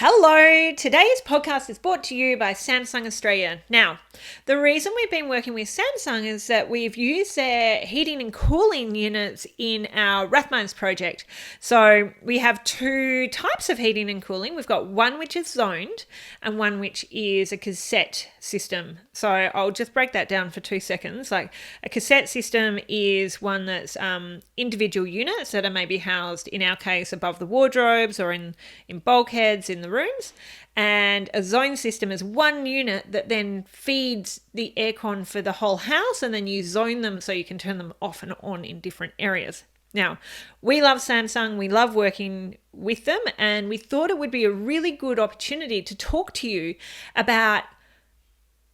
Hello, today's podcast is brought to you by Samsung Australia. Now, the reason we've been working with Samsung is that we've used their heating and cooling units in our Rathmines project. So we have two types of heating and cooling. We've got one which is zoned and one which is a cassette system. So I'll just break that down for 2 seconds. Like a cassette system is one that's individual units that are maybe housed, in our case, above the wardrobes or in bulkheads in the rooms, and a zone system is one unit that then feeds the aircon for the whole house, and then you zone them so you can turn them off and on in different areas. Now, we love Samsung, we love working with them, and we thought it would be a really good opportunity to talk to you about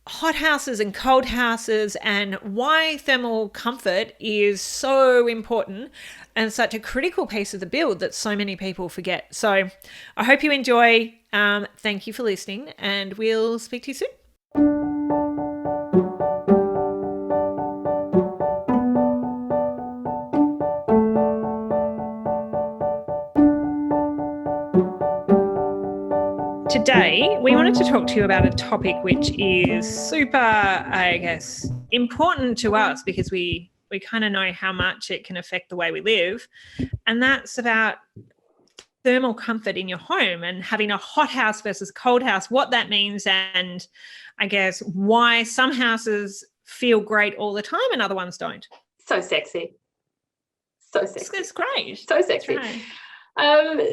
hot houses and cold houses and why thermal comfort is so important and such a critical piece of the build that so many people forget. So I hope you enjoy. Thank you for listening, and we'll speak to you soon. Today, we wanted to talk to you about a topic which is super, I guess, important to us because we kind of know how much it can affect the way we live. And that's about thermal comfort in your home and having a hot house versus cold house, what that means, and I guess why some houses feel great all the time and other ones don't. So sexy. So sexy. It's great. So sexy. Right.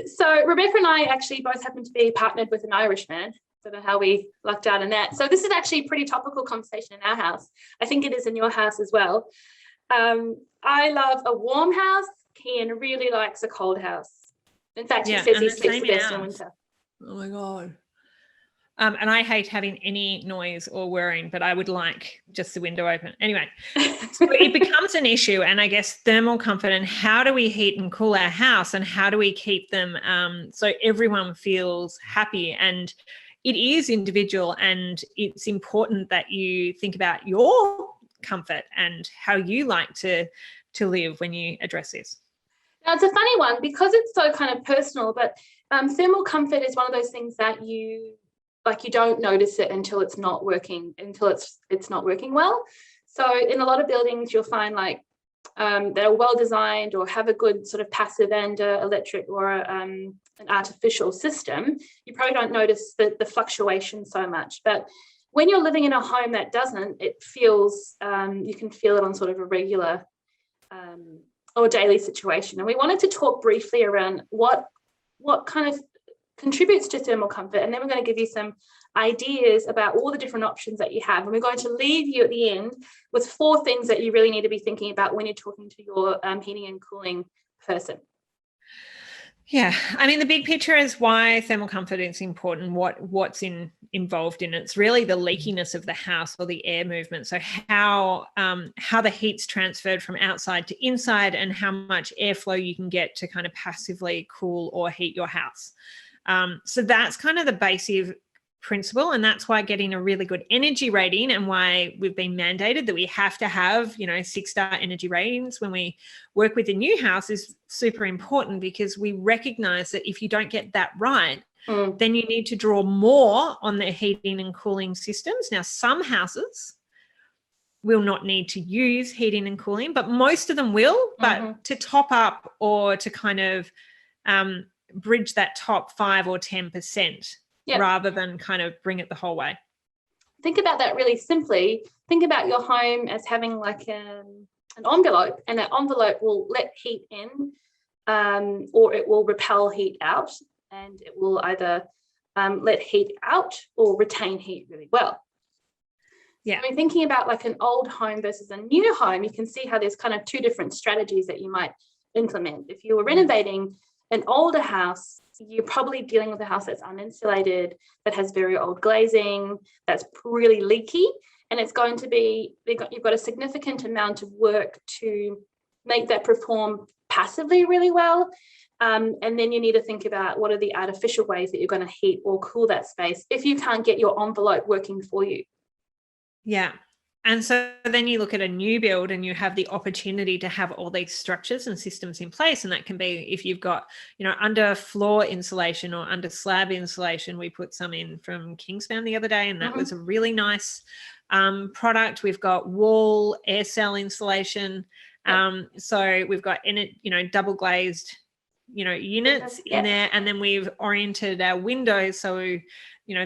So Rebecca and I actually both happen to be partnered with an Irishman. Don't know how we lucked out in that. So this is actually a pretty topical conversation in our house. I think it is in your house as well. I love a warm house. Kian really likes a cold house. In fact, he says he sleeps the best in winter. Oh my God. And I hate having any noise or whirring, but I would like just the window open. Anyway, so it becomes an issue. And I guess thermal comfort and how do we heat and cool our house and how do we keep them so everyone feels happy? And it is individual, and it's important that you think about your comfort and how you like to live when you address this. Now, it's a funny one because it's so kind of personal, but thermal comfort is one of those things that you don't notice it until it's not working, until it's not working well. So in a lot of buildings, you'll find that are well designed or have a good sort of passive and electric or an artificial system. You probably don't notice the fluctuation so much. But when you're living in a home that doesn't, it feels, you can feel it on sort of a regular or daily situation. And we wanted to talk briefly around what kind of contributes to thermal comfort, and then we're going to give you some ideas about all the different options that you have, and we're going to leave you at the end with 4 things that you really need to be thinking about when you're talking to your heating and cooling person. Yeah, I mean, the big picture is why thermal comfort is important, what's involved in it. It's really the leakiness of the house or the air movement. So how the heat's transferred from outside to inside and how much airflow you can get to kind of passively cool or heat your house. So that's kind of the basic principle, and that's why getting a really good energy rating and why we've been mandated that we have to have 6-star energy ratings when we work with a new house is super important, because we recognize that if you don't get that right, then you need to draw more on the heating and cooling systems. Now, some houses will not need to use heating and cooling, but most of them will. But to top up or to kind of bridge that top 5 or 10%, rather than kind of bring it the whole way. Think about that really simply. Think about your home as having like an envelope, and that envelope will let heat in or it will repel heat out, and it will either let heat out or retain heat really well. Yeah. So when thinking about like an old home versus a new home, you can see how there's kind of 2 different strategies that you might implement. If you were renovating an older house, you're probably dealing with a house that's uninsulated, that has very old glazing, that's really leaky, and it's going to be, you've got a significant amount of work to make that perform passively really well. And then you need to think about what are the artificial ways that you're going to heat or cool that space if you can't get your envelope working for you. Yeah. And so then you look at a new build and you have the opportunity to have all these structures and systems in place. And that can be if you've got, under floor insulation or under slab insulation. We put some in from Kingspan the other day, and that was a really nice product. We've got wall air cell insulation. So we've got double glazed, units in there. And then we've oriented our windows so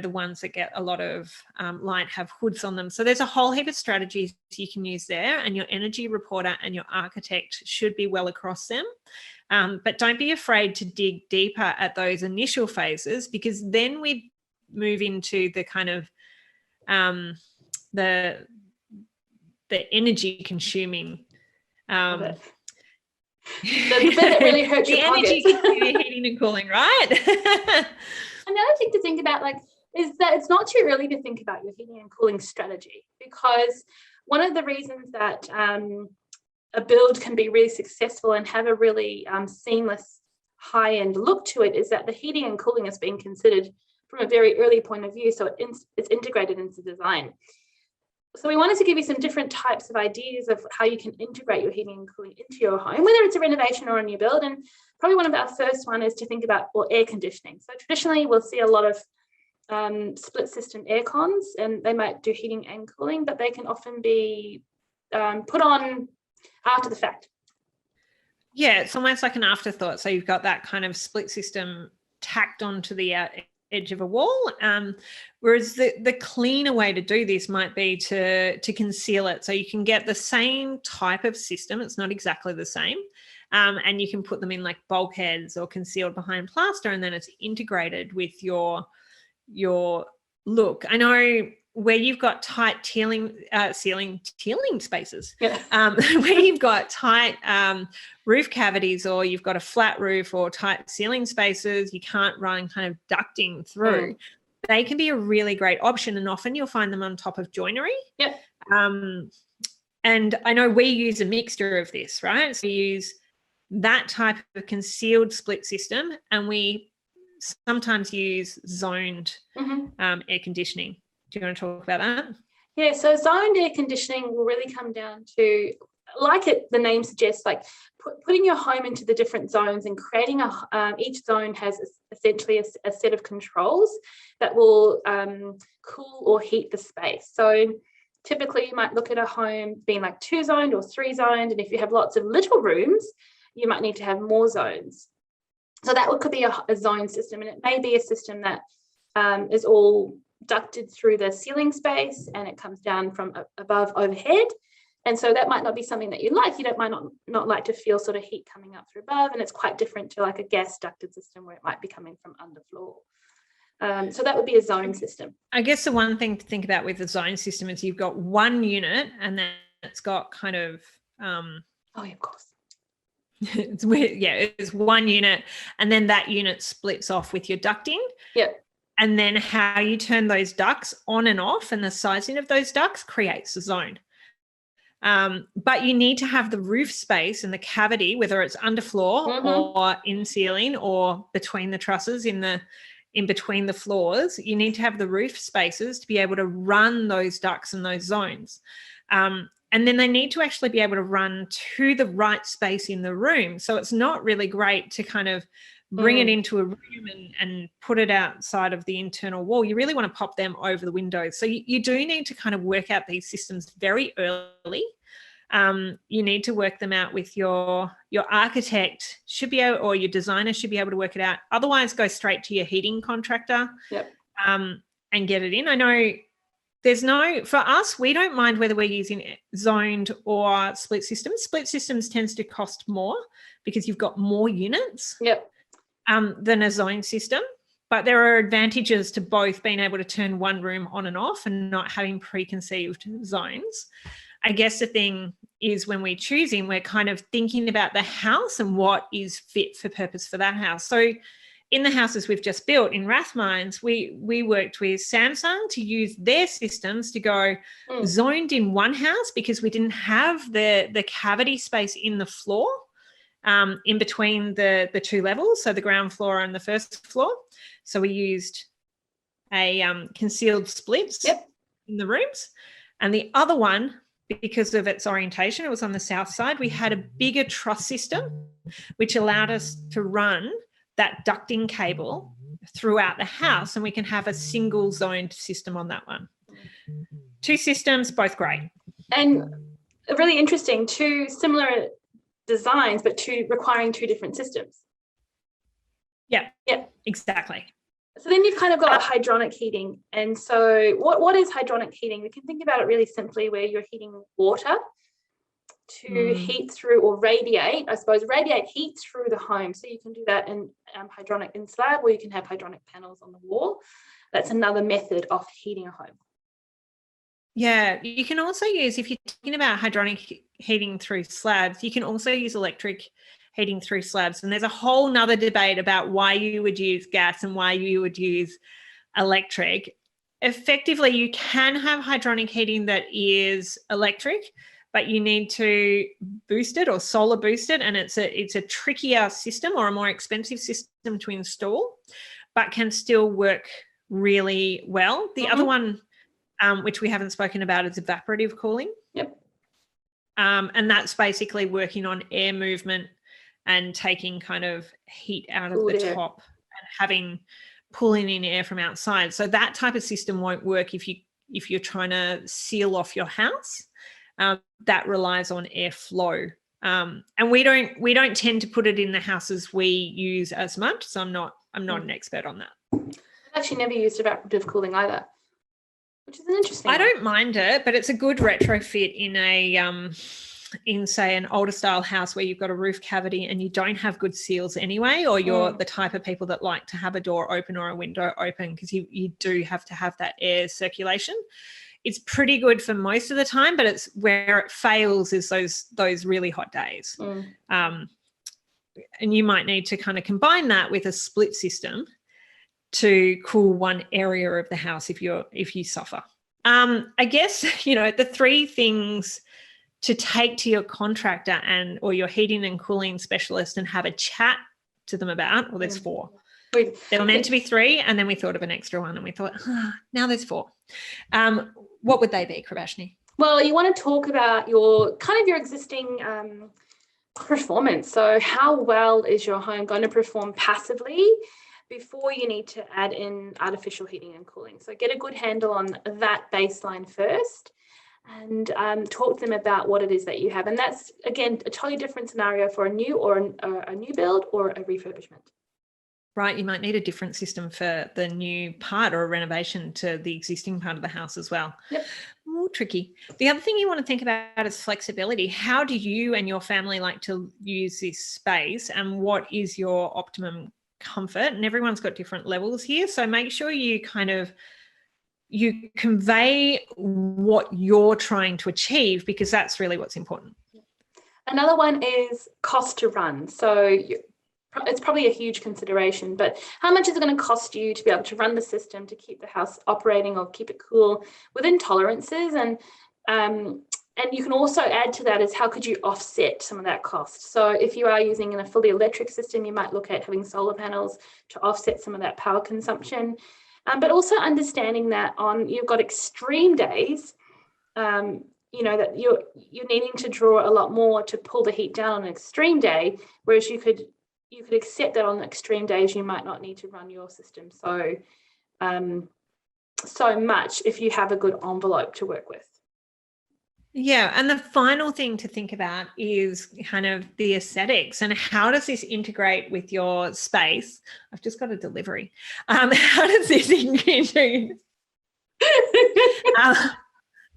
the ones that get a lot of light have hoods on them. So there's a whole heap of strategies you can use there, and your energy reporter and your architect should be well across them. But don't be afraid to dig deeper at those initial phases, because then we move into the kind of the energy consuming the bit that really hurts your energy heating and cooling, right? Another thing to think about, is that it's not too early to think about your heating and cooling strategy, because one of the reasons that a build can be really successful and have a really seamless high-end look to it is that the heating and cooling is being considered from a very early point of view, so it's integrated into design. So we wanted to give you some different types of ideas of how you can integrate your heating and cooling into your home, whether it's a renovation or a new build. And probably one of our first one is to think about air conditioning. So traditionally we'll see a lot of split system air cons, and they might do heating and cooling, but they can often be put on after the fact. Yeah, it's almost like an afterthought. So you've got that kind of split system tacked onto the edge of a wall, whereas the cleaner way to do this might be to conceal it. So you can get the same type of system, it's not exactly the same, and you can put them in like bulkheads or concealed behind plaster, and then it's integrated with your look. I know where you've got tight ceiling spaces, where you've got tight roof cavities, or you've got a flat roof or tight ceiling spaces, you can't run kind of ducting through. They can be a really great option, and often you'll find them on top of joinery. And I know we use a mixture of this, right? So we use that type of concealed split system, and we sometimes use zoned air conditioning. Do you want to talk about that? Yeah, so zoned air conditioning will really come down to, the name suggests, putting your home into the different zones and creating each zone has essentially a set of controls that will cool or heat the space. So typically you might look at a home being 2-zoned or 3-zoned, and if you have lots of little rooms, you might need to have more zones. So that could be a zone system, and it may be a system that is all ducted through the ceiling space and it comes down from above overhead. And so that might not be something that you like. You might not like to feel sort of heat coming up through above, and it's quite different to a gas ducted system where it might be coming from underfloor. So that would be a zone system. I guess the one thing to think about with the zone system is you've got one unit, and then it's got kind of of course. It's weird. Yeah, it's one unit, and then that unit splits off with your ducting. And then how you turn those ducts on and off and the sizing of those ducts creates a zone. But you need to have the roof space and the cavity, whether it's underfloor or in ceiling or between the trusses in between the floors. You need to have the roof spaces to be able to run those ducts and those zones. And then they need to actually be able to run to the right space in the room. So it's not really great to kind of bring it into a room and put it outside of the internal wall. You really want to pop them over the windows. So you do need to kind of work out these systems very early. You need to work them out with your architect should be able, or your designer should be able to work it out. Otherwise, go straight to your heating contractor and get it in. I know for us, we don't mind whether we're using zoned or split systems. Split systems tends to cost more because you've got more units. Than a zone system, but there are advantages to both being able to turn one room on and off and not having preconceived zones. I guess the thing is when we're choosing, we're kind of thinking about the house and what is fit for purpose for that house. So in the houses we've just built in Rathmines, we worked with Samsung to use their systems to go zoned in one house because we didn't have the cavity space in the floor. In between the two levels, so the ground floor and the first floor. So we used a concealed splits in the rooms. And the other one, because of its orientation, it was on the south side, we had a bigger truss system, which allowed us to run that ducting cable throughout the house, and we can have a single zoned system on that one. 2 systems, both great. And really interesting, 2 similar designs, but requiring 2 different systems. Yeah, exactly. So then you've kind of got hydronic heating. And so what is hydronic heating? We can think about it really simply, where you're heating water to heat through or radiate, I suppose, radiate heat through the home. So you can do that in hydronic in slab, or you can have hydronic panels on the wall. That's another method of heating a home. Yeah, you can also use, if you're talking about hydronic heating through slabs, you can also use electric heating through slabs. And there's a whole nother debate about why you would use gas and why you would use electric. Effectively, you can have hydronic heating that is electric, but you need to boost it or solar boost it. And it's a trickier system, or a more expensive system to install, but can still work really well. The other one, which we haven't spoken about, is evaporative cooling. Yep. And that's basically working on air movement and taking kind of heat out of the top and pulling in air from outside. So that type of system won't work if you're trying to seal off your house. That relies on airflow. And we don't tend to put it in the houses we use as much. So I'm not an expert on that. I've actually never used evaporative cooling either, which is an interesting I don't mind it, but it's a good retrofit in say an older style house where you've got a roof cavity and you don't have good seals anyway, or you're the type of people that like to have a door open or a window open, because you do have to have that air circulation. It's pretty good for most of the time, but it's where it fails is those really hot days. And you might need to kind of combine that with a split system to cool one area of the house if you suffer. I guess, the 3 things to take to your contractor or your heating and cooling specialist and have a chat to them about. Well, there's 4. There were meant to be 3, and then we thought of an extra one, and we thought, now there's 4. What would they be, Krabashni? Well, you want to talk about your existing performance. So how well is your home going to perform passively before you need to add in artificial heating and cooling? So get a good handle on that baseline first, and talk to them about what it is that you have. And that's, again, a totally different scenario for a new build or a refurbishment. Right, you might need a different system for the new part or a renovation to the existing part of the house as well. Yep. More tricky. The other thing you want to think about is flexibility. How do you and your family like to use this space, and what is your optimum comfort? And everyone's got different levels here, so make sure you convey what you're trying to achieve, because that's really what's important. Another one is cost to run. So it's probably a huge consideration, but how much is it going to cost you to be able to run the system, to keep the house operating or keep it cool within tolerances? And you can also add to that is, how could you offset some of that cost? So if you are using a fully electric system, you might look at having solar panels to offset some of that power consumption. But also understanding that you've got extreme days, that you're needing to draw a lot more to pull the heat down on an extreme day, whereas you could accept that on extreme days you might not need to run your system so much if you have a good envelope to work with. Yeah, and the final thing to think about is kind of the aesthetics, and how does this integrate with your space? I've just got a delivery. How does this integrate?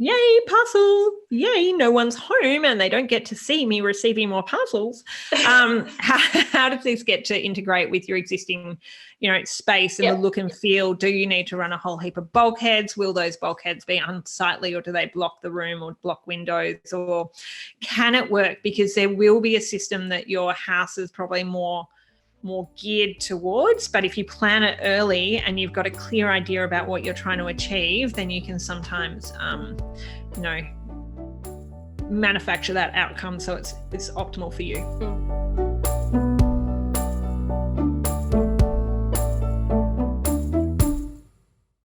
Yay, parcel. Yay, no one's home and they don't get to see me receiving more parcels. How does this get to integrate with your existing, space and the look and feel? Do you need to run a whole heap of bulkheads? Will those bulkheads be unsightly, or do they block the room or block windows? Or can it work? Because there will be a system that your house is probably more geared towards, but if you plan it early and you've got a clear idea about what you're trying to achieve, then you can sometimes manufacture that outcome so it's optimal for you.